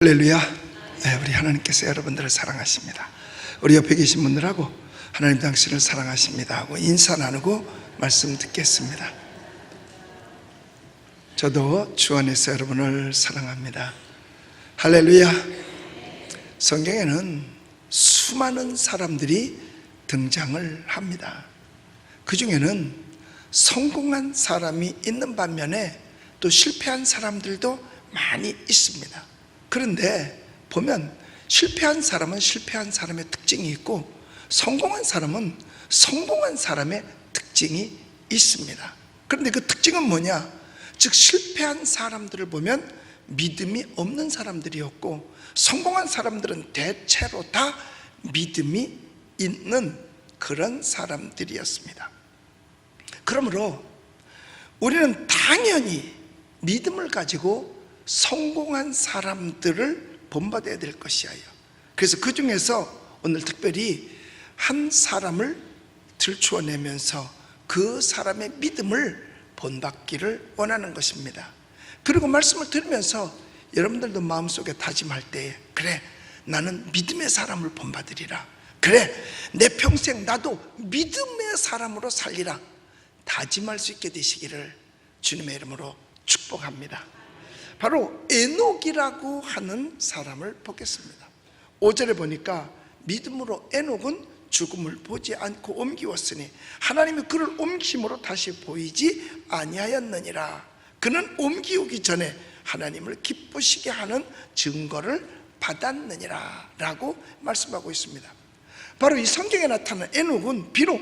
할렐루야. 우리 하나님께서 여러분들을 사랑하십니다. 우리 옆에 계신 분들하고 하나님 당신을 사랑하십니다 하고 인사 나누고 말씀 듣겠습니다. 저도 주 안에서 여러분을 사랑합니다. 할렐루야. 성경에는 수많은 사람들이 등장을 합니다. 그 중에는 성공한 사람이 있는 반면에 또 실패한 사람들도 많이 있습니다. 그런데 보면 실패한 사람은 실패한 사람의 특징이 있고 성공한 사람은 성공한 사람의 특징이 있습니다. 그런데 그 특징은 뭐냐? 즉 실패한 사람들을 보면 믿음이 없는 사람들이었고 성공한 사람들은 대체로 다 믿음이 있는 그런 사람들이었습니다. 그러므로 우리는 당연히 믿음을 가지고 성공한 사람들을 본받아야 될 것이에요. 그래서 그 중에서 오늘 특별히 한 사람을 들추어내면서 그 사람의 믿음을 본받기를 원하는 것입니다. 그리고 말씀을 들으면서 여러분들도 마음속에 다짐할 때에 그래, 나는 믿음의 사람을 본받으리라. 그래, 내 평생 나도 믿음의 사람으로 살리라. 다짐할 수 있게 되시기를 주님의 이름으로 축복합니다. 바로 에녹이라고 하는 사람을 보겠습니다. 5절에 보니까 믿음으로 에녹은 죽음을 보지 않고 옮기웠으니 하나님이 그를 옮김으로 다시 보이지 아니하였느니라. 그는 옮기우기 전에 하나님을 기쁘시게 하는 증거를 받았느니라 라고 말씀하고 있습니다. 바로 이 성경에 나타난 에녹은 비록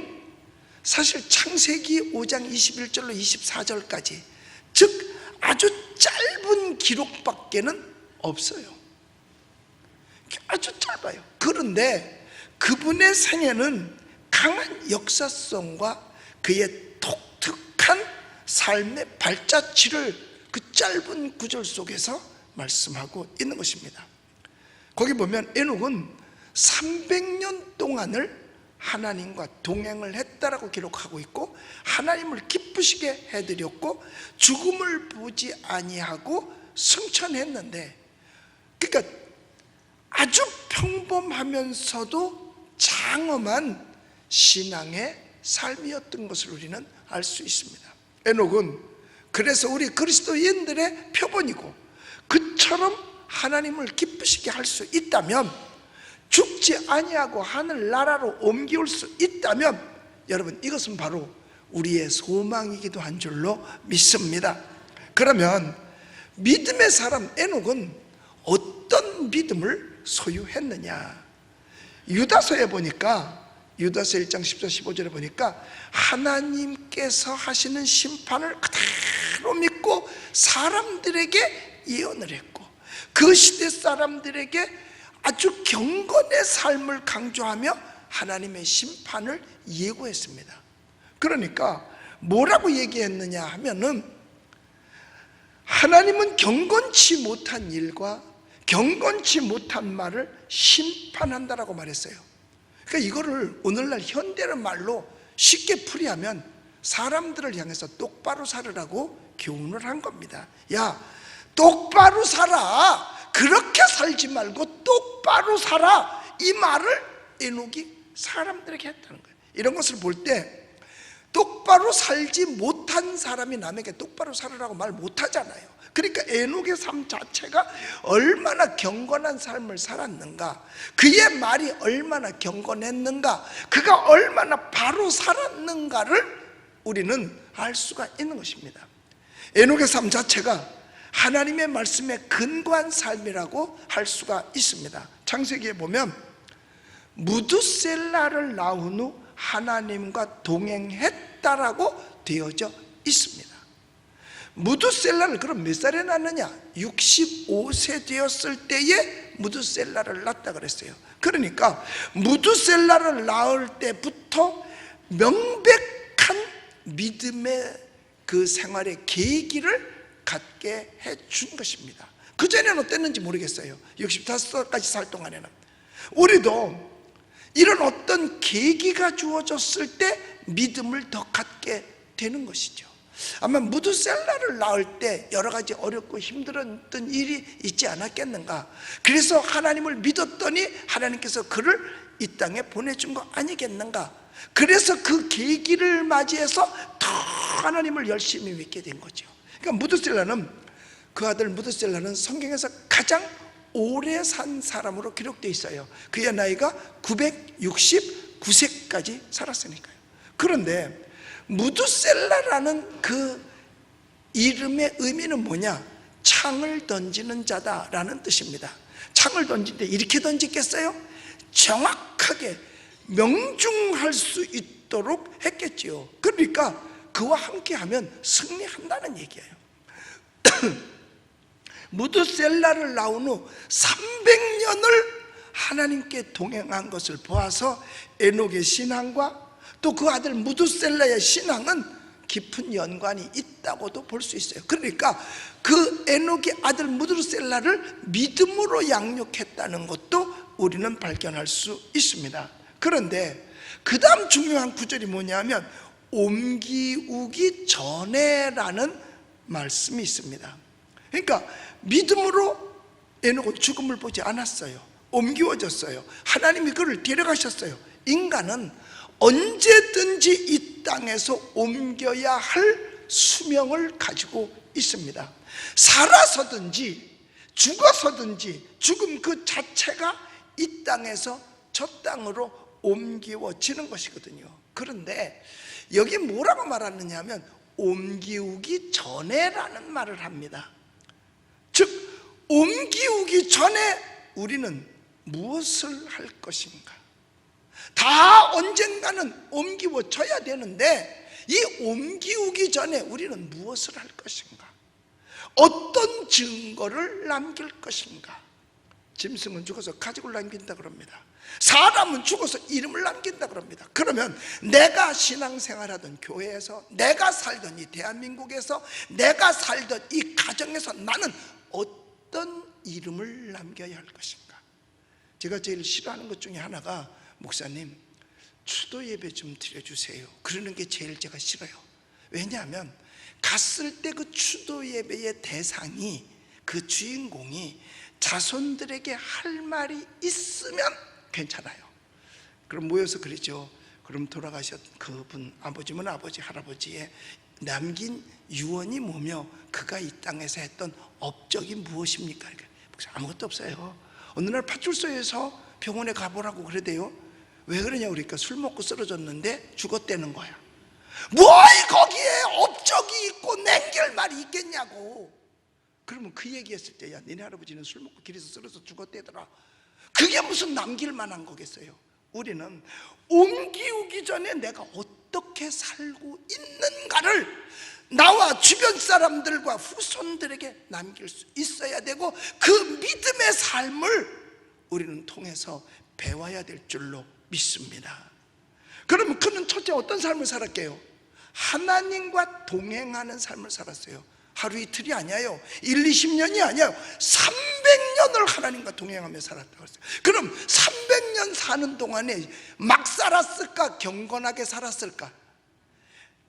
사실 창세기 5장 21절로 24절까지 즉 아주 짧은 기록밖에는 없어요. 아주 짧아요. 그런데 그분의 생애는 강한 역사성과 그의 독특한 삶의 발자취를 그 짧은 구절 속에서 말씀하고 있는 것입니다. 거기 보면 에녹은 300년 동안을 하나님과 동행을 했다라고 기록하고 있고 하나님을 기쁘시게 해드렸고 죽음을 보지 아니하고 승천했는데, 그러니까 아주 평범하면서도 장엄한 신앙의 삶이었던 것을 우리는 알 수 있습니다. 에녹은 그래서 우리 그리스도인들의 표본이고 그처럼 하나님을 기쁘시게 할 수 있다면, 죽지 아니하고 하늘나라로 옮겨올 수 있다면 여러분 이것은 바로 우리의 소망이기도 한 줄로 믿습니다. 그러면 믿음의 사람 에녹은 어떤 믿음을 소유했느냐? 유다서에 보니까 유다서 1장 14, 15절에 보니까 하나님께서 하시는 심판을 그대로 믿고 사람들에게 예언을 했고 그 시대 사람들에게 아주 경건의 삶을 강조하며 하나님의 심판을 예고했습니다. 그러니까 뭐라고 얘기했느냐 하면은 하나님은 경건치 못한 일과 경건치 못한 말을 심판한다라고 말했어요. 그러니까 이거를 오늘날 현대의 말로 쉽게 풀이하면 사람들을 향해서 똑바로 살으라고 교훈을 한 겁니다. 야, 똑바로 살아. 그렇게 살지 말고 똑바로 살아. 이 말을 에녹이 사람들에게 했다는 거예요. 이런 것을 볼 때 똑바로 살지 못한 사람이 남에게 똑바로 살으라고 말 못하잖아요. 그러니까 에녹의 삶 자체가 얼마나 경건한 삶을 살았는가, 그의 말이 얼마나 경건했는가, 그가 얼마나 바로 살았는가를 우리는 알 수가 있는 것입니다. 에녹의 삶 자체가 하나님의 말씀에 근거한 삶이라고 할 수가 있습니다. 창세기에 보면 무드셀라를 낳은 후 하나님과 동행했다라고 되어져 있습니다. 무드셀라를 그럼 몇 살에 낳느냐? 65세 되었을 때에 무드셀라를 낳았다 그랬어요. 그러니까 무드셀라를 낳을 때부터 명백한 믿음의 그 생활의 계기를 갖게 해준 것입니다. 그전에는 어땠는지 모르겠어요. 65살까지 살 동안에는 우리도 이런 어떤 계기가 주어졌을 때 믿음을 더 갖게 되는 것이죠. 아마 무드셀라를 낳을 때 여러 가지 어렵고 힘들었던 일이 있지 않았겠는가. 그래서 하나님을 믿었더니 하나님께서 그를 이 땅에 보내준 거 아니겠는가. 그래서 그 계기를 맞이해서 더 하나님을 열심히 믿게 된 거죠. 그러니까 무드셀라는, 그 아들 무드셀라는 성경에서 가장 오래 산 사람으로 기록되어 있어요. 그의 나이가 969세까지 살았으니까요. 그런데 무드셀라라는 그 이름의 의미는 뭐냐? 창을 던지는 자다라는 뜻입니다. 창을 던질 때 이렇게 던지겠어요? 정확하게 명중할 수 있도록 했겠지요. 그러니까 그와 함께하면 승리한다는 얘기예요. 무드셀라를 낳은 후 300년을 하나님께 동행한 것을 보아서 에녹의 신앙과 또 그 아들 무드셀라의 신앙은 깊은 연관이 있다고도 볼 수 있어요. 그러니까 그 에녹의 아들 무드셀라를 믿음으로 양육했다는 것도 우리는 발견할 수 있습니다. 그런데 그 다음 중요한 구절이 뭐냐면 옮기우기 전에라는 말씀이 있습니다. 그러니까 믿음으로 에녹은 죽음을 보지 않았어요. 옮기워졌어요. 하나님이 그를 데려가셨어요. 인간은 언제든지 이 땅에서 옮겨야 할 수명을 가지고 있습니다. 살아서든지 죽어서든지 죽음 그 자체가 이 땅에서 저 땅으로 옮기워지는 것이거든요. 그런데 여기 뭐라고 말하느냐 하면 옮기우기 전에라는 말을 합니다. 즉 옮기우기 전에 우리는 무엇을 할 것인가? 다 언젠가는 옮기워져야 되는데 이 옮기우기 전에 우리는 무엇을 할 것인가? 어떤 증거를 남길 것인가? 짐승은 죽어서 가죽을 남긴다 그럽니다. 사람은 죽어서 이름을 남긴다 그럽니다. 그러면 내가 신앙생활하던 교회에서, 내가 살던 이 대한민국에서, 내가 살던 이 가정에서 나는 어떤 이름을 남겨야 할 것인가? 제가 제일 싫어하는 것 중에 하나가 목사님 추도 예배 좀 드려주세요 그러는 게 제일 제가 싫어요. 왜냐하면 갔을 때 그 추도 예배의 대상이, 그 주인공이 자손들에게 할 말이 있으면 괜찮아요. 그럼 모여서 그러죠. 그럼 돌아가셨 그분 아버지면 아버지, 할아버지의 남긴 유언이 뭐며 그가 이 땅에서 했던 업적이 무엇입니까? 아무것도 없어요. 어느 날 파출소에서 병원에 가보라고 그러대요. 왜 그러냐 그러니까 술 먹고 쓰러졌는데 죽었다는 거야. 뭐 거기에 업적이 있고 남길 말이 있겠냐고. 그러면 그 얘기했을 때, 야 니네 할아버지는 술 먹고 길에서 쓰러져 죽었대더라. 그게 무슨 남길 만한 거겠어요. 우리는 옮기우기 전에 내가 어떻게 살고 있는가를 나와 주변 사람들과 후손들에게 남길 수 있어야 되고, 그 믿음의 삶을 우리는 통해서 배워야 될 줄로 믿습니다. 그러면 그는 첫째 어떤 삶을 살았게요? 하나님과 동행하는 삶을 살았어요. 하루 이틀이 아니에요. 1, 20년이 아니에요. 300년을 하나님과 동행하며 살았다고 했어요. 그럼 300년 사는 동안에 막 살았을까? 경건하게 살았을까?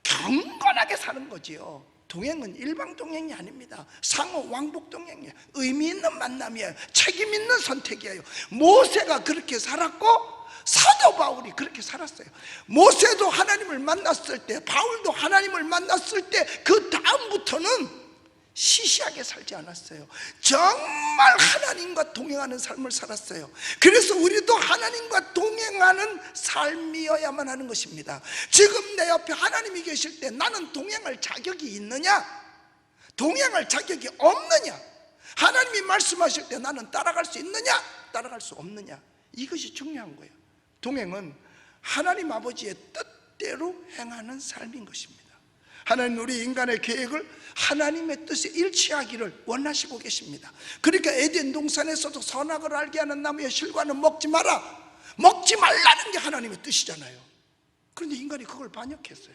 경건하게 사는 거지요. 동행은 일방 동행이 아닙니다. 상호 왕복 동행이에요. 의미 있는 만남이에요. 책임 있는 선택이에요. 모세가 그렇게 살았고 사도 바울이 그렇게 살았어요. 모세도 하나님을 만났을 때, 바울도 하나님을 만났을 때 그 다음부터는 시시하게 살지 않았어요. 정말 하나님과 동행하는 삶을 살았어요. 그래서 우리도 하나님과 동행하는 삶이어야만 하는 것입니다. 지금 내 옆에 하나님이 계실 때 나는 동행할 자격이 있느냐? 동행할 자격이 없느냐? 하나님이 말씀하실 때 나는 따라갈 수 있느냐? 따라갈 수 없느냐? 이것이 중요한 거예요. 동행은 하나님 아버지의 뜻대로 행하는 삶인 것입니다. 하나님 우리 인간의 계획을 하나님의 뜻에 일치하기를 원하시고 계십니다. 그러니까 에덴 동산에서도 선악을 알게 하는 나무의 실과는 먹지 마라, 먹지 말라는 게 하나님의 뜻이잖아요. 그런데 인간이 그걸 반역했어요.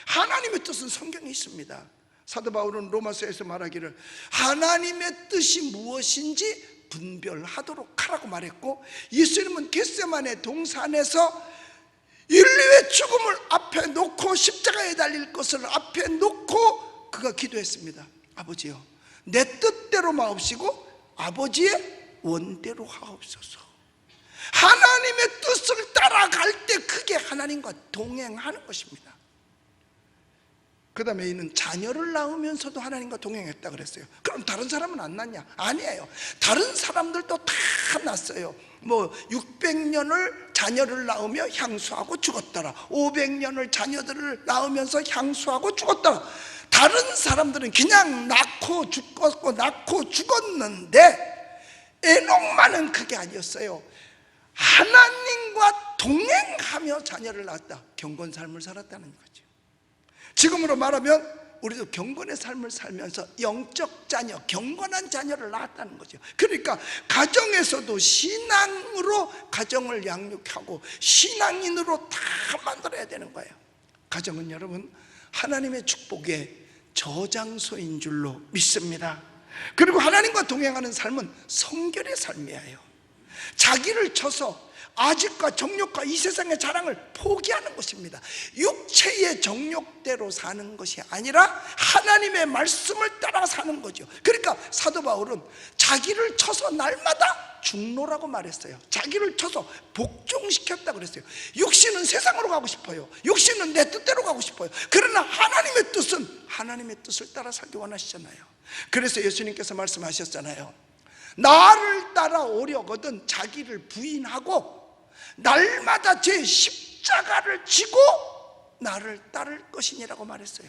하나님의 뜻은 성경에 있습니다. 사도 바울은 로마서에서 말하기를 하나님의 뜻이 무엇인지 분별하도록 하라고 말했고, 예수님은 겟세마네 동산에서 인류의 죽음을 앞에 놓고 십자가에 달릴 것을 앞에 놓고 그가 기도했습니다. 아버지요, 내 뜻대로 마옵시고 아버지의 원대로 하옵소서. 하나님의 뜻을 따라갈 때 그게 하나님과 동행하는 것입니다. 그 다음에 이는 자녀를 낳으면서도 하나님과 동행했다 그랬어요. 그럼 다른 사람은 안 낳냐? 아니에요. 다른 사람들도 다 낳았어요. 600년을 자녀를 낳으며 향수하고 죽었더라, 500년을 자녀들을 낳으면서 향수하고 죽었더라. 다른 사람들은 그냥 낳고 죽었고 낳고 죽었는데 에녹만은 그게 아니었어요. 하나님과 동행하며 자녀를 낳았다. 경건 삶을 살았다는 거죠. 지금으로 말하면 우리도 경건의 삶을 살면서 영적 자녀, 경건한 자녀를 낳았다는 거죠. 그러니까 가정에서도 신앙으로 가정을 양육하고 신앙인으로 다 만들어야 되는 거예요. 가정은 여러분 하나님의 축복의 저장소인 줄로 믿습니다. 그리고 하나님과 동행하는 삶은 성결의 삶이에요. 자기를 쳐서 아집과 정욕과 이 세상의 자랑을 포기하는 것입니다. 육체의 정욕대로 사는 것이 아니라 하나님의 말씀을 따라 사는 거죠. 그러니까 사도 바울은 자기를 쳐서 날마다 중노라고 말했어요. 자기를 쳐서 복종시켰다 그랬어요. 육신은 세상으로 가고 싶어요. 육신은 내 뜻대로 가고 싶어요. 그러나 하나님의 뜻은 하나님의 뜻을 따라 살기 원하시잖아요. 그래서 예수님께서 말씀하셨잖아요. 나를 따라오려거든 자기를 부인하고 날마다 제 십자가를 지고 나를 따를 것이니라고 말했어요.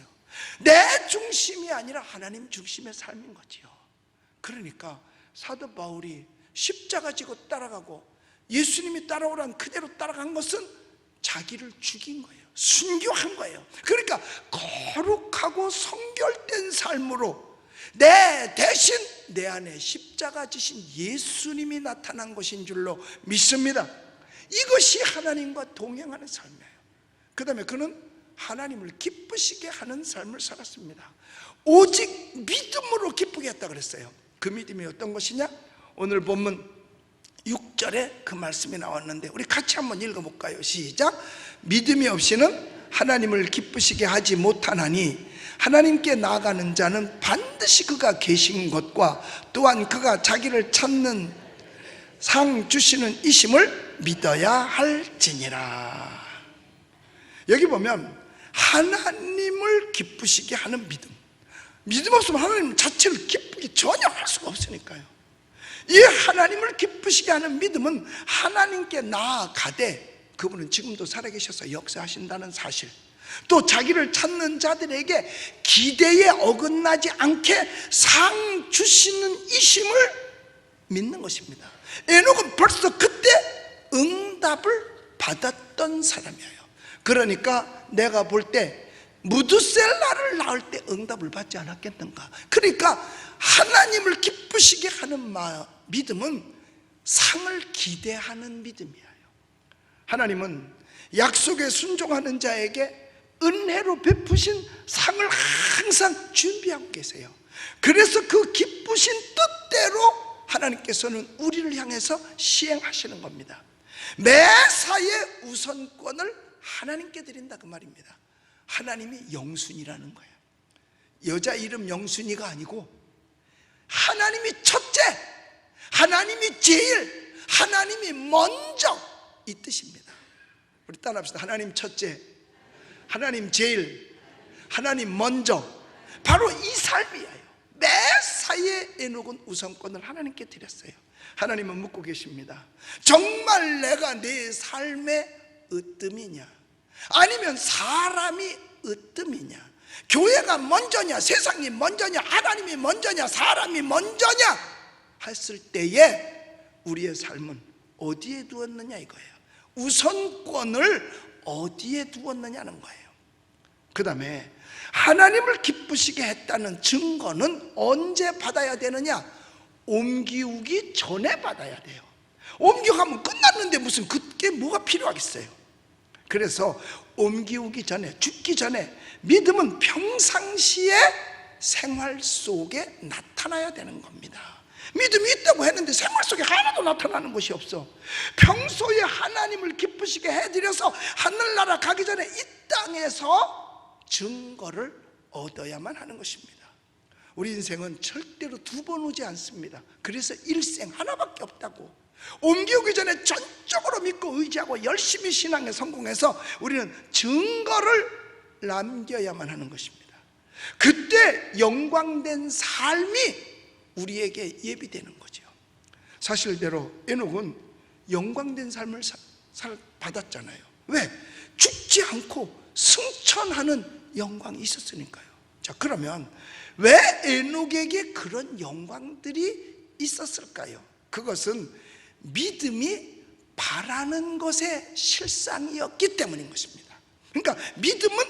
내 중심이 아니라 하나님 중심의 삶인 거지요. 그러니까 사도 바울이 십자가 지고 따라가고 예수님이 따라오란 그대로 따라간 것은 자기를 죽인 거예요. 순교한 거예요. 그러니까 거룩하고 성결된 삶으로 내 대신 내 안에 십자가 지신 예수님이 나타난 것인 줄로 믿습니다. 이것이 하나님과 동행하는 삶이에요. 그 다음에 그는 하나님을 기쁘시게 하는 삶을 살았습니다. 오직 믿음으로 기쁘게 했다 그랬어요. 그 믿음이 어떤 것이냐? 오늘 본문 6절에 그 말씀이 나왔는데 우리 같이 한번 읽어볼까요? 시작. 믿음이 없이는 하나님을 기쁘시게 하지 못하나니 하나님께 나아가는 자는 반드시 그가 계신 것과 또한 그가 자기를 찾는 상 주시는 이심을 믿어야 할지니라. 여기 보면 하나님을 기쁘시게 하는 믿음. 믿음 없으면 하나님 자체를 기쁘게 전혀 할 수가 없으니까요. 이 하나님을 기쁘시게 하는 믿음은 하나님께 나아가되 그분은 지금도 살아계셔서 역사하신다는 사실, 또 자기를 찾는 자들에게 기대에 어긋나지 않게 상 주시는 이심을 믿는 것입니다. 에녹은 벌써 그때 응답을 받았던 사람이에요. 그러니까 내가 볼 때 무드셀라를 낳을 때 응답을 받지 않았겠는가. 그러니까 하나님을 기쁘시게 하는 믿음은 상을 기대하는 믿음이에요. 하나님은 약속에 순종하는 자에게 은혜로 베푸신 상을 항상 준비하고 계세요. 그래서 그 기쁘신 뜻대로 하나님께서는 우리를 향해서 시행하시는 겁니다. 매사의 우선권을 하나님께 드린다 그 말입니다. 하나님이 영순이라는 거예요. 여자 이름 영순이가 아니고 하나님이 첫째, 하나님이 제일, 하나님이 먼저 이 뜻입니다. 우리 따라합시다. 하나님 첫째, 하나님 제일, 하나님 먼저. 바로 이 삶이에요. 매사에 에녹은 우선권을 하나님께 드렸어요. 하나님은 묻고 계십니다. 정말 내가 내 삶의 으뜸이냐? 아니면 사람이 으뜸이냐? 교회가 먼저냐? 세상이 먼저냐? 하나님이 먼저냐? 사람이 먼저냐? 했을 때에 우리의 삶은 어디에 두었느냐 이거예요. 우선권을 어디에 두었느냐는 거예요. 그 다음에 하나님을 기쁘시게 했다는 증거는 언제 받아야 되느냐? 옮기우기 전에 받아야 돼요. 옮겨가면 끝났는데 무슨 그게 뭐가 필요하겠어요. 그래서 옮기우기 전에, 죽기 전에 믿음은 평상시에 생활 속에 나타나야 되는 겁니다. 믿음이 있다고 했는데 생활 속에 하나도 나타나는 곳이 없어. 평소에 하나님을 기쁘시게 해드려서 하늘나라 가기 전에 이 땅에서 증거를 얻어야만 하는 것입니다. 우리 인생은 절대로 두 번 오지 않습니다. 그래서 일생 하나밖에 없다고. 옮기기 전에 전적으로 믿고 의지하고 열심히 신앙에 성공해서 우리는 증거를 남겨야만 하는 것입니다. 그때 영광된 삶이 우리에게 예비되는 거죠. 사실대로 에녹은 영광된 삶을 받았잖아요. 왜? 죽지 않고 승천하는 영광이 있었으니까요. 자, 그러면 왜 에녹에게 그런 영광들이 있었을까요? 그것은 믿음이 바라는 것의 실상이었기 때문인 것입니다. 그러니까 믿음은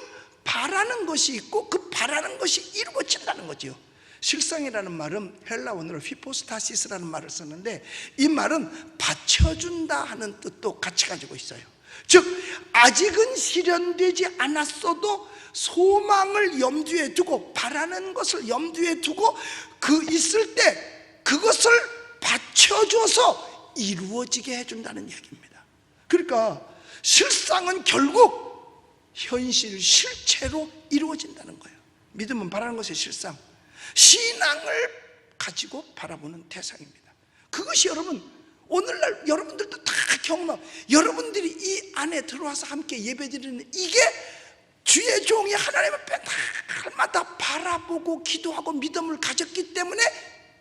바라는 것이 있고 그 바라는 것이 이루어진다는 거죠. 실상이라는 말은 헬라 원어로 히포스타시스라는 말을 썼는데, 이 말은 받쳐준다 하는 뜻도 같이 가지고 있어요. 즉 아직은 실현되지 않았어도 소망을 염두에 두고 바라는 것을 염두에 두고 그 있을 때 그것을 받쳐줘서 이루어지게 해준다는 얘기입니다. 그러니까 실상은 결국 현실, 실체로 이루어진다는 거예요. 믿음은 바라는 것의 실상, 신앙을 가지고 바라보는 대상입니다. 그것이 여러분 오늘날 여러분들도 다 경험, 여러분들이 이 안에 들어와서 함께 예배드리는 이게 주의 종이 하나님 앞에 날마다 바라보고 기도하고 믿음을 가졌기 때문에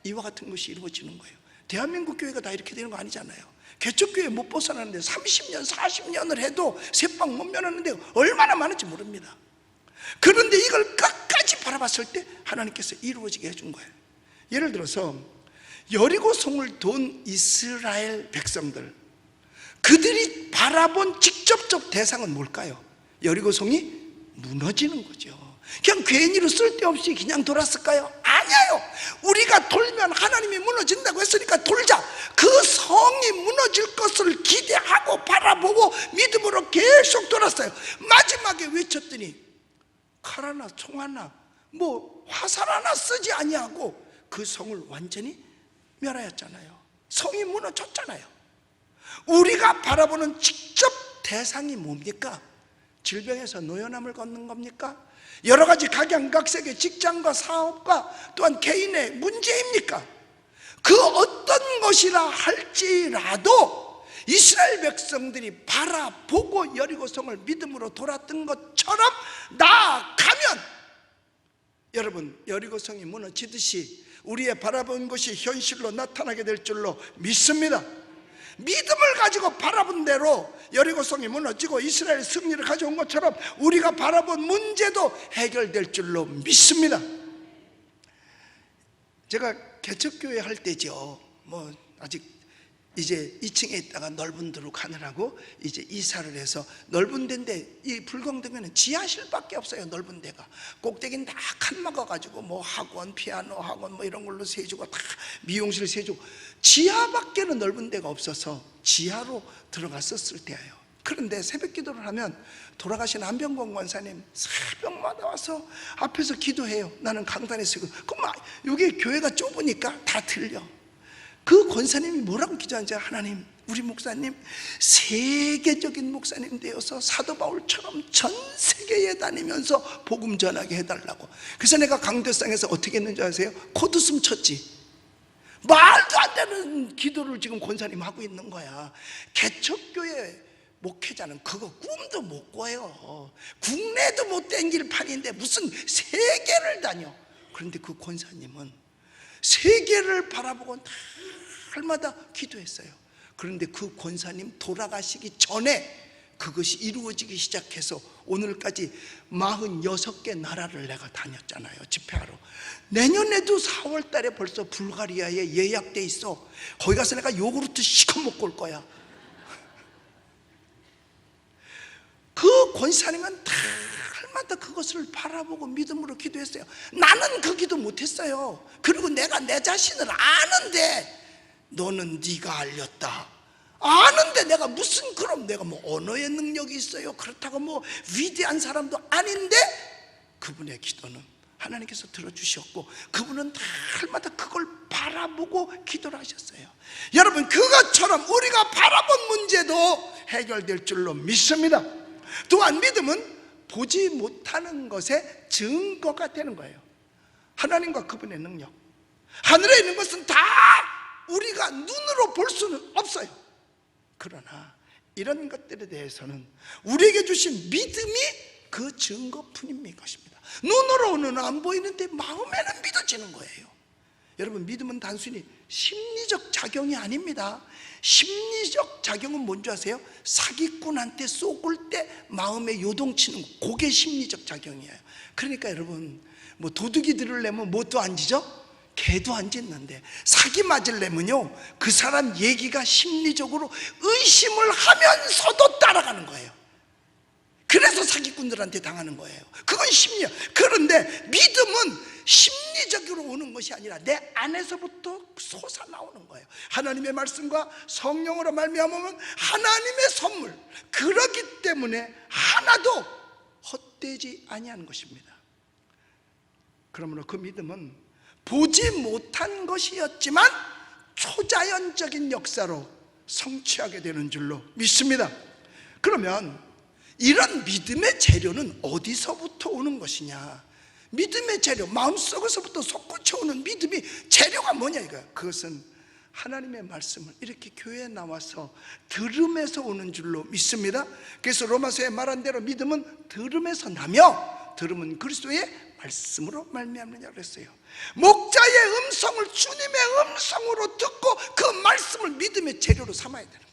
이와 같은 것이 이루어지는 거예요. 대한민국 교회가 다 이렇게 되는 거 아니잖아요. 개척교회 못 벗어나는데 30년, 40년을 해도 새빵 못 면하는데 얼마나 많은지 모릅니다. 그런데 이걸 끝까지 바라봤을 때 하나님께서 이루어지게 해준 거예요. 예를 들어서 여리고성을 돈 이스라엘 백성들, 그들이 바라본 직접적 대상은 뭘까요? 여리고성이 무너지는 거죠. 그냥 괜히로 쓸데없이 그냥 돌았을까요? 아니에요. 우리가 돌면 하나님이 무너진다고 했으니까 돌자. 그 성이 무너질 것을 기대하고 바라보고 믿음으로 계속 돌았어요. 마지막에 외쳤더니 칼 하나, 총 하나, 뭐 화살 하나 쓰지 아니하고 그 성을 완전히 멸하였잖아요. 성이 무너졌잖아요. 우리가 바라보는 직접 대상이 뭡니까? 질병에서 노연함을 걷는 겁니까? 여러 가지 각양각색의 직장과 사업과 또한 개인의 문제입니까? 그 어떤 것이라 할지라도 이스라엘 백성들이 바라보고 여리고성을 믿음으로 돌았던 것처럼 나아가면 여러분 여리고성이 무너지듯이 우리의 바라본 것이 현실로 나타나게 될 줄로 믿습니다. 믿음을 가지고 바라본 대로 여리고성이 무너지고 이스라엘 승리를 가져온 것처럼 우리가 바라본 문제도 해결될 줄로 믿습니다. 제가 개척교회 할 때죠, 뭐 아직 이제 2층에 있다가 넓은 데로 가느라고 이제 이사를 해서 넓은 데인데 이 불광동에는 지하실밖에 없어요. 넓은 데가 꼭대기는 다 칸 막아가지고 뭐 학원, 피아노 학원 뭐 이런 걸로 세주고 다 미용실 세주고 지하밖에는 넓은 데가 없어서 지하로 들어갔었을 때예요. 그런데 새벽 기도를 하면 돌아가신 안병권 권사님 새벽마다 와서 앞에서 기도해요. 나는 강단에 서고 그럼 여기 교회가 좁으니까 다 들려. 그 권사님이 뭐라고 기도하는지, 하나님 우리 목사님 세계적인 목사님 되어서 사도 바울처럼 전 세계에 다니면서 복음 전하게 해달라고. 그래서 내가 강대상에서 어떻게 했는지 아세요? 코드숨 쳤지. 말도 안 되는 기도를 지금 권사님 하고 있는 거야. 개척교회 목회자는 그거 꿈도 못 꿔요. 국내도 못 댕길 판인데 무슨 세계를 다녀. 그런데 그 권사님은 세계를 바라보고 날마다 기도했어요. 그런데 그 권사님 돌아가시기 전에 그것이 이루어지기 시작해서 오늘까지 46개 나라를 내가 다녔잖아요. 집회하러. 내년에도 4월 달에 벌써 불가리아에 예약돼 있어. 거기 가서 내가 요구르트 시커 먹고 올 거야. 그 권사님은 날마다 그것을 바라보고 믿음으로 기도했어요. 나는 그 기도 못했어요. 그리고 내가 내 자신을 아는데, 너는 네가 알렸다. 아는데 내가 무슨, 그럼 내가 뭐 언어의 능력이 있어요? 그렇다고 뭐 위대한 사람도 아닌데 그분의 기도는 하나님께서 들어주셨고 그분은 날마다 그걸 바라보고 기도를 하셨어요. 여러분 그것처럼 것처럼 우리가 바라본 문제도 해결될 줄로 믿습니다. 또한 믿음은 보지 못하는 것의 증거가 되는 거예요. 하나님과 그분의 능력, 하늘에 있는 것은 다 우리가 눈으로 볼 수는 없어요. 그러나 이런 것들에 대해서는 우리에게 주신 믿음이 그 증거뿐인 것입니다. 눈으로는 안 보이는데 마음에는 믿어지는 거예요. 여러분, 믿음은 단순히 심리적 작용이 아닙니다. 심리적 작용은 뭔지 아세요? 사기꾼한테 쏘을 때 마음에 요동치는 거, 그게 심리적 작용이에요. 그러니까 여러분, 뭐 도둑이 들으려면 뭣도 안 지죠? 개도 안 짖는데, 사기 맞으려면요 그 사람 얘기가 심리적으로 의심을 하면서도 따라가는 거예요. 그래서 사기꾼들한테 당하는 거예요. 그건 심리야. 그런데 믿음은 심리적으로 오는 것이 아니라 내 안에서부터 솟아나오는 거예요. 하나님의 말씀과 성령으로 말미암으면 하나님의 선물, 그렇기 때문에 하나도 헛되지 아니하는 것입니다. 그러므로 그 믿음은 보지 못한 것이었지만 초자연적인 역사로 성취하게 되는 줄로 믿습니다. 그러면 이런 믿음의 재료는 어디서부터 오는 것이냐? 믿음의 재료, 마음속에서부터 솟구쳐 오는 믿음이 재료가 뭐냐 이거야. 그것은 하나님의 말씀을 이렇게 교회에 나와서 들음에서 오는 줄로 믿습니다. 그래서 로마서에 말한 대로 믿음은 들음에서 나며 들음은 그리스도의 말씀으로 말미암느냐 그랬어요. 목자의 음성을 주님의 음성으로 듣고 그 말씀을 믿음의 재료로 삼아야 되는 거예요.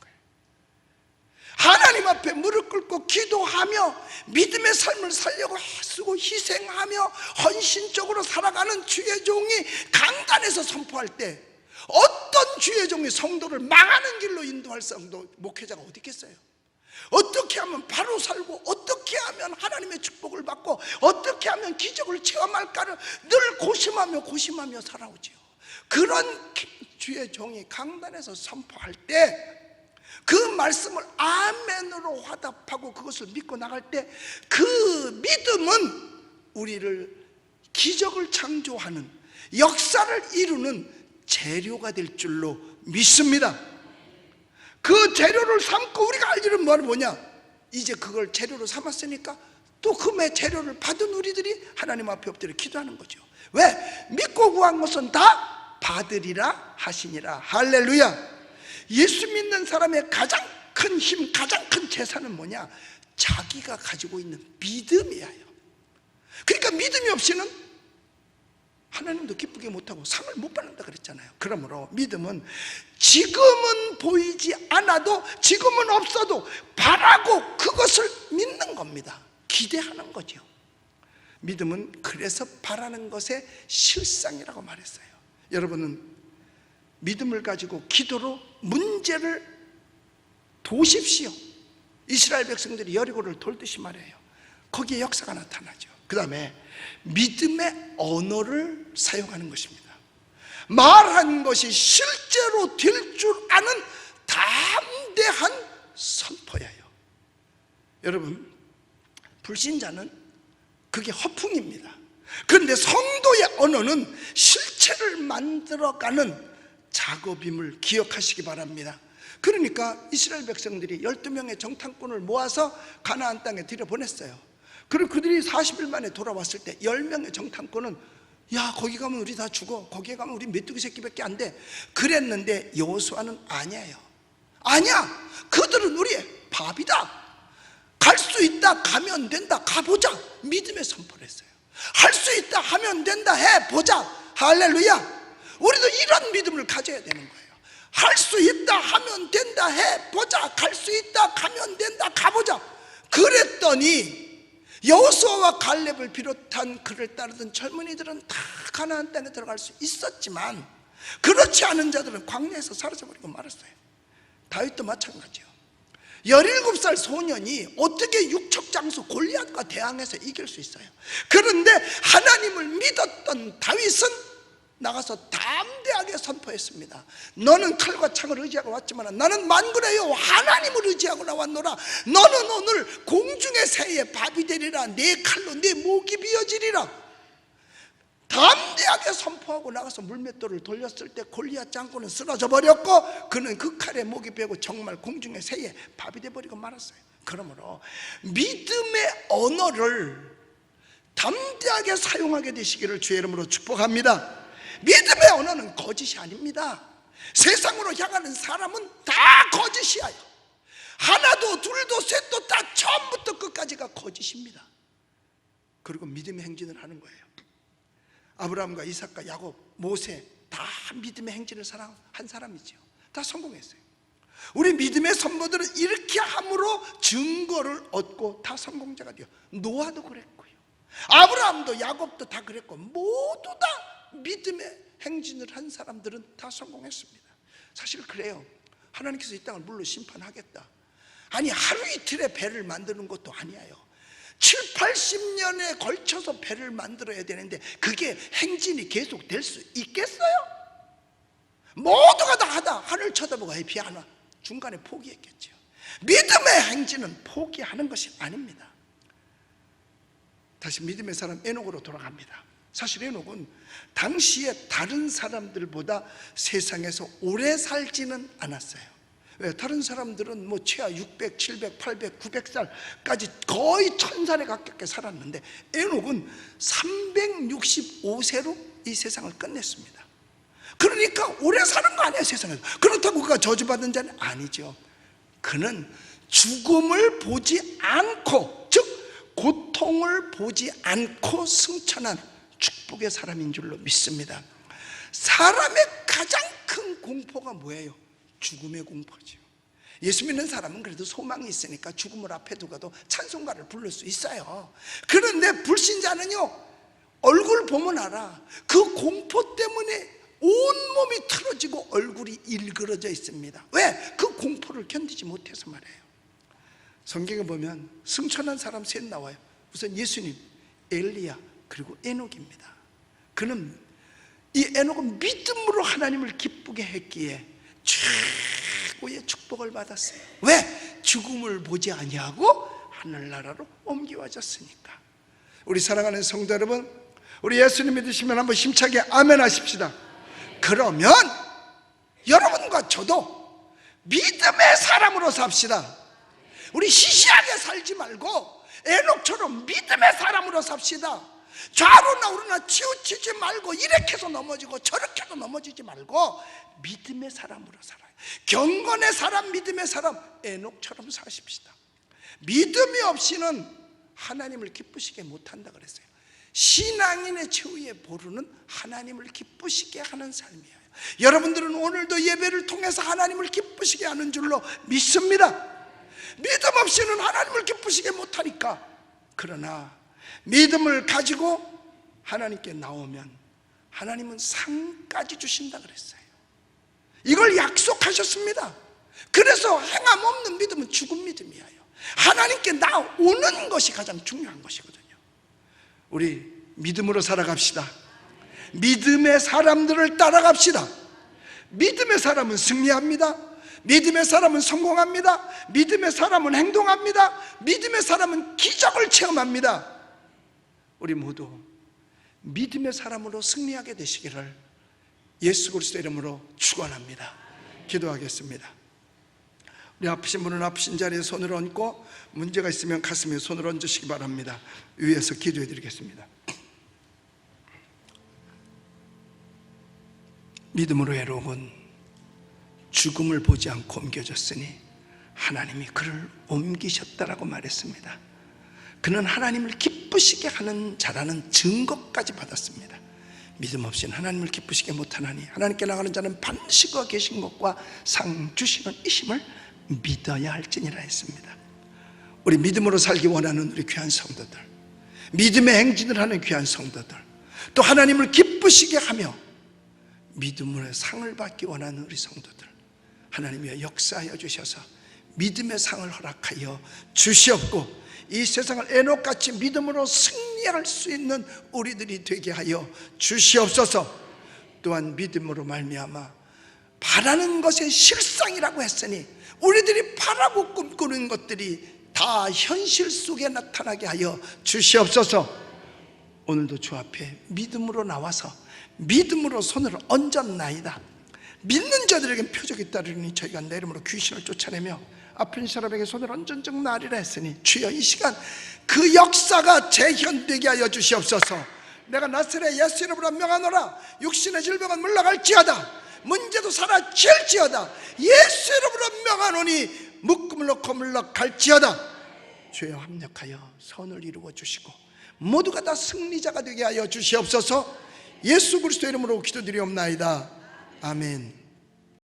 하나님 앞에 무릎 꿇고 기도하며 믿음의 삶을 살려고 애쓰고 희생하며 헌신적으로 살아가는 주의 종이 강단에서 선포할 때 어떤 주의 종이 성도를 망하는 길로 인도할 성도 목회자가 어디 있겠어요? 어떻게 하면 바로 살고 어떻게 하면 하나님의 축복을 받고 어떻게 하면 기적을 체험할까를 늘 고심하며 살아오지요. 그런 주의 종이 강단에서 선포할 때 그 말씀을 아멘으로 화답하고 그것을 믿고 나갈 때 그 믿음은 우리를 기적을 창조하는, 역사를 이루는 재료가 될 줄로 믿습니다. 그 재료를 삼고 우리가 알 일은 뭐냐? 이제 그걸 재료로 삼았으니까 또 그 재료를 받은 우리들이 하나님 앞에 엎드려 기도하는 거죠. 왜? 믿고 구한 것은 다 받으리라 하시니라. 할렐루야. 예수 믿는 사람의 가장 큰 힘, 가장 큰 재산은 뭐냐? 자기가 가지고 있는 믿음이에요. 그러니까 믿음이 없이는 하나님도 기쁘게 못하고 상을 못 받는다 그랬잖아요. 그러므로 믿음은 지금은 보이지 않아도, 지금은 없어도 바라고 그것을 믿는 겁니다. 기대하는 거죠. 믿음은 그래서 바라는 것의 실상이라고 말했어요. 여러분은 믿음을 가지고 기도로 문제를 도십시오. 이스라엘 백성들이 여리고를 돌듯이 말해요. 거기에 역사가 나타나죠. 그 다음에 믿음의 언어를 사용하는 것입니다. 말한 것이 실제로 될 줄 아는 담대한 선포예요. 여러분, 불신자는 그게 허풍입니다. 그런데 성도의 언어는 실체를 만들어가는 작업임을 기억하시기 바랍니다. 그러니까 이스라엘 백성들이 12명의 정탐꾼을 모아서 가나안 땅에 들여보냈어요. 그리고 그들이 40일 만에 돌아왔을 때 10명의 정탐꾼은 야, 거기 가면 우리 다 죽어, 거기에 가면 우리 메뚜기 새끼밖에 안 돼 그랬는데 여호수아는 아니에요. 아니야, 그들은 우리의 밥이다. 갈 수 있다, 가면 된다, 가보자. 믿음의 선포를 했어요. 할 수 있다, 하면 된다, 해보자. 할렐루야. 우리도 이런 믿음을 가져야 되는 거예요. 할 수 있다, 하면 된다, 해보자. 갈 수 있다, 가면 된다, 가보자. 그랬더니 여호수아와 갈렙을 비롯한 그를 따르던 젊은이들은 다 가나안 땅에 들어갈 수 있었지만 그렇지 않은 자들은 광야에서 사라져버리고 말았어요. 다윗도 마찬가지요. 17살 소년이 어떻게 육척장수 골리앗과 대항해서 이길 수 있어요? 그런데 하나님을 믿었던 다윗은 나가서 담대하게 선포했습니다. 너는 칼과 창을 의지하고 왔지만 나는 만군의 여호와 하나님을 의지하고 나왔노라. 너는 오늘 공중의 새의 밥이 되리라. 네 칼로 네 목이 비어지리라. 담대하게 선포하고 나가서 물맷돌을 돌렸을 때 골리앗 장군은 쓰러져 버렸고 그는 그 칼에 목이 베고 정말 공중의 새에 밥이 돼버리고 말았어요. 그러므로 믿음의 언어를 담대하게 사용하게 되시기를 주의 이름으로 축복합니다. 믿음의 언어는 거짓이 아닙니다. 세상으로 향하는 사람은 다 거짓이에요. 하나도 둘도 셋도 다 처음부터 끝까지가 거짓입니다. 그리고 믿음의 행진을 하는 거예요. 아브라함과 이삭과 야곱, 모세 다 믿음의 행진을 한 사람이죠. 다 성공했어요. 우리 믿음의 선보들은 이렇게 함으로 증거를 얻고 다 성공자가 돼요. 노아도 그랬고요, 아브라함도 야곱도 다 그랬고, 모두 다 믿음의 행진을 한 사람들은 다 성공했습니다. 사실 그래요. 하나님께서 이 땅을 물로 심판하겠다, 아니 하루 이틀에 배를 만드는 것도 아니에요. 7, 80년에 걸쳐서 배를 만들어야 되는데 그게 행진이 계속 될 수 있겠어요? 모두가 다 하다 하늘 쳐다보고 비 안 와, 중간에 포기했겠죠. 믿음의 행진은 포기하는 것이 아닙니다. 다시 믿음의 사람 에녹으로 돌아갑니다. 사실 에녹은 당시에 다른 사람들보다 세상에서 오래 살지는 않았어요. 왜? 다른 사람들은 뭐 최하 600, 700, 800, 900살까지 거의 1000살에 가깝게 살았는데 에녹은 365세로 이 세상을 끝냈습니다. 그러니까 오래 사는 거 아니에요, 세상에서. 그렇다고 그가 저주받은 자는 아니죠. 그는 죽음을 보지 않고, 즉 고통을 보지 않고 승천한 축복의 사람인 줄로 믿습니다. 사람의 가장 큰 공포가 뭐예요? 죽음의 공포죠. 예수 믿는 사람은 그래도 소망이 있으니까 죽음을 앞에 두고도 찬송가를 부를 수 있어요. 그런데 불신자는요, 얼굴 보면 알아. 그 공포 때문에 온몸이 틀어지고 얼굴이 일그러져 있습니다. 왜? 그 공포를 견디지 못해서 말이에요. 성경에 보면 승천한 사람 셋 나와요. 우선 예수님, 엘리야, 그리고 에녹입니다. 그는, 이 에녹은 믿음으로 하나님을 기쁘게 했기에 최고의 축복을 받았어요. 왜? 죽음을 보지 아니하고 하늘나라로 옮겨와졌으니까. 우리 사랑하는 성도 여러분, 우리 예수님 믿으시면 한번 힘차게 아멘 하십시다. 그러면 여러분과 저도 믿음의 사람으로 삽시다. 우리 시시하게 살지 말고 에녹처럼 믿음의 사람으로 삽시다. 좌로나 우로나 치우치지 말고 이렇게 해서 넘어지고 저렇게 해서 넘어지지 말고 믿음의 사람으로 살아요. 경건의 사람, 믿음의 사람, 에녹처럼 사십시다. 믿음이 없이는 하나님을 기쁘시게 못한다 그랬어요. 신앙인의 최후의 보루는 하나님을 기쁘시게 하는 삶이에요. 여러분들은 오늘도 예배를 통해서 하나님을 기쁘시게 하는 줄로 믿습니다. 믿음 없이는 하나님을 기쁘시게 못하니까. 그러나 믿음을 가지고 하나님께 나오면 하나님은 상까지 주신다 그랬어요. 이걸 약속하셨습니다. 그래서 행함 없는 믿음은 죽은 믿음이에요. 하나님께 나오는 것이 가장 중요한 것이거든요. 우리 믿음으로 살아갑시다. 믿음의 사람들을 따라갑시다. 믿음의 사람은 승리합니다. 믿음의 사람은 성공합니다. 믿음의 사람은 행동합니다. 믿음의 사람은 기적을 체험합니다. 우리 모두 믿음의 사람으로 승리하게 되시기를 예수 그리스도 이름으로 축원합니다. 기도하겠습니다. 우리 아프신 분은 아프신 자리에 손을 얹고, 문제가 있으면 가슴에 손을 얹으시기 바랍니다. 위에서 기도해 드리겠습니다. 믿음으로 에녹은 죽음을 보지 않고 옮겨졌으니 하나님이 그를 옮기셨다라고 말했습니다. 그는 하나님을 기쁘시게 하는 자라는 증거까지 받았습니다. 믿음 없이는 하나님을 기쁘시게 못하나니 하나님께 나가는 자는 반드시 그가 계신 것과 상 주시는 이심을 믿어야 할지니라 했습니다. 우리 믿음으로 살기 원하는 우리 귀한 성도들, 믿음의 행진을 하는 귀한 성도들, 또 하나님을 기쁘시게 하며 믿음으로 상을 받기 원하는 우리 성도들, 하나님이 역사하여 주셔서 믿음의 상을 허락하여 주시옵고, 이 세상을 에녹같이 믿음으로 승리할 수 있는 우리들이 되게 하여 주시옵소서. 또한 믿음으로 말미암아 바라는 것의 실상이라고 했으니 우리들이 바라고 꿈꾸는 것들이 다 현실 속에 나타나게 하여 주시옵소서. 오늘도 주 앞에 믿음으로 나와서 믿음으로 손을 얹었나이다. 믿는 자들에겐 표적이 따르니 저희가 내 이름으로 귀신을 쫓아내며 아픈 사람에게 손을 얹은 적 나리라 했으니 주여 이 시간 그 역사가 재현되게 하여 주시옵소서. 내가 나사렛 예수 이름으로 명하노라. 육신의 질병은 물러갈지어다. 문제도 사라질지어다. 예수 이름으로 명하노니 묶음을 놓고 물러갈지어다. 주여 합력하여 선을 이루어 주시고 모두가 다 승리자가 되게 하여 주시옵소서. 예수 그리스도 이름으로 기도드리옵나이다. 아멘.